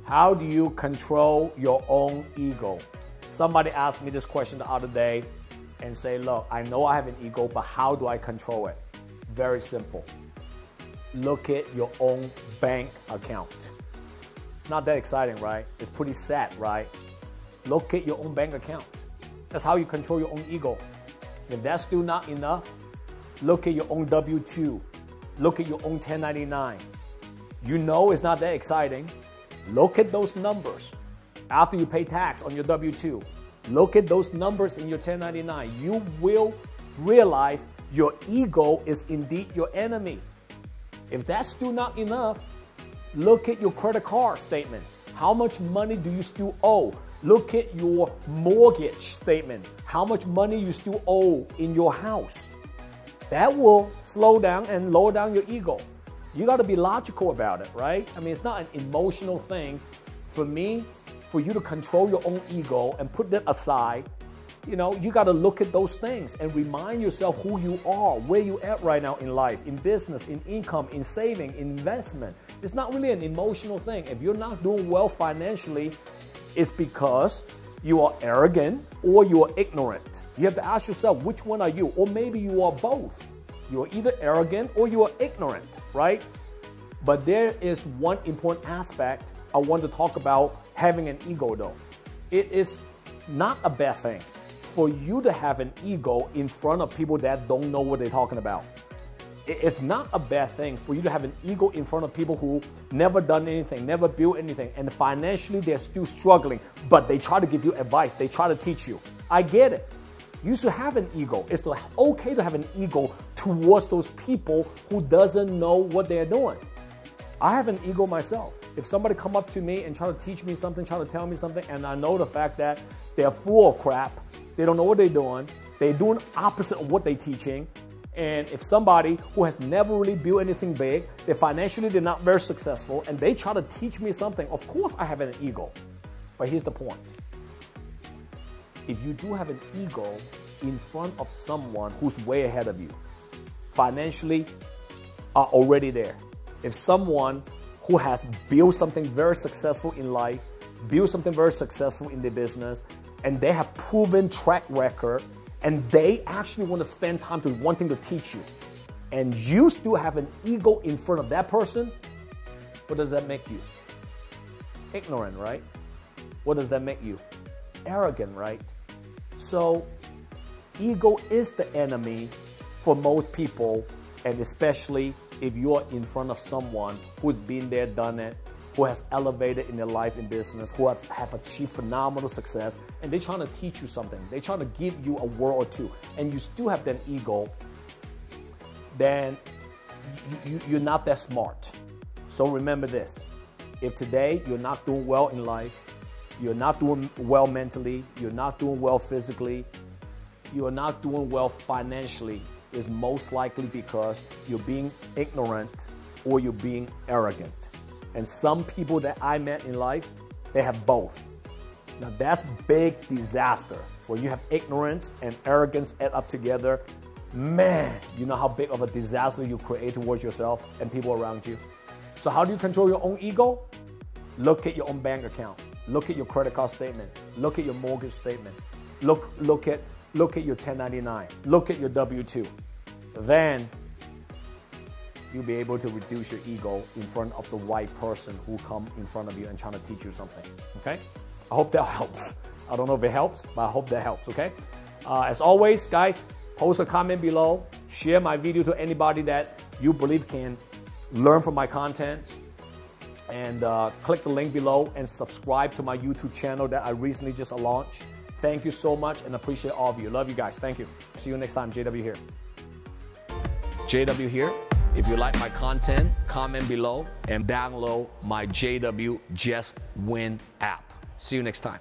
How do you control your own ego? Somebody asked me this question the other day and say, look, I know I have an ego, but how do I control it? Very simple. Look at your own bank account. Not that exciting, right? It's pretty sad, right? Look at your own bank account. That's how you control your own ego. If that's still not enough, look at your own W-2. Look at your own 1099. You know it's not that exciting. Look at those numbers. After you pay tax on your W-2, look at those numbers in your 1099. You will realize your ego is indeed your enemy. If that's still not enough, look at your credit card statement. How much money do you still owe? Look at your mortgage statement. How much money you still owe in your house? That will slow down and lower down your ego. You got to be logical about it, right? I mean, it's not an emotional thing. For me, for you to control your own ego and put that aside, you know, you got to look at those things and remind yourself who you are, where you at right now in life, in business, in income, in saving, in investment. It's not really an emotional thing. If you're not doing well financially, it's because you are arrogant or you are ignorant. You have to ask yourself, which one are you? Or maybe you are both. You are either arrogant or you are ignorant, right? But there is one important aspect I want to talk about having an ego though. It is not a bad thing for you to have an ego in front of people that don't know what they're talking about. It's not a bad thing for you to have an ego in front of people who never done anything, never built anything, and financially they're still struggling, but they try to give you advice, they try to teach you. I get it. You should have an ego. It's okay to have an ego towards those people who doesn't know what they're doing. I have an ego myself. If somebody come up to me and try to teach me something, try to tell me something, and I know the fact that they're full of crap, they don't know what they're doing doing opposite of what they're teaching, and if somebody who has never really built anything big, they're not very successful, and they try to teach me something, of course I have an ego. But here's the point. If you do have an ego in front of someone who's way ahead of you, financially are already there. If someone who has built something very successful in life, built something very successful in their business, and they have proven track record, and they actually want to spend time to wanting to teach you, and you still have an ego in front of that person, what does that make you? Ignorant, right? What does that make you? Arrogant, right? So ego is the enemy for most people, and especially if you're in front of someone who's been there, done it, who has elevated in their life and business, who have achieved phenomenal success, and they're trying to teach you something. They're trying to give you a word or two, and you still have that ego, then you're not that smart. So remember this. If today you're not doing well in life, you're not doing well mentally, you're not doing well physically, you're not doing well financially, is most likely because you're being ignorant or you're being arrogant. And some people that I met in life, they have both. Now that's big disaster. When you have ignorance and arrogance add up together, man, you know how big of a disaster you create towards yourself and people around you. So how do you control your own ego? Look at your own bank account. Look at your credit card statement. Look at your mortgage statement. Look at your 1099. Look at your W-2. Then you'll be able to reduce your ego in front of the right person who come in front of you and trying to teach you something. Okay? I hope that helps. I don't know if it helps, but I hope that helps. Okay? As always, guys, post a comment below. Share my video to anybody that you believe can learn from my content. And click the link below and subscribe to my YouTube channel that I recently just launched. Thank you so much and appreciate all of you. Love you guys. Thank you. See you next time. JW here. JW here. If you like my content, comment below and download my JW Just Win app. See you next time.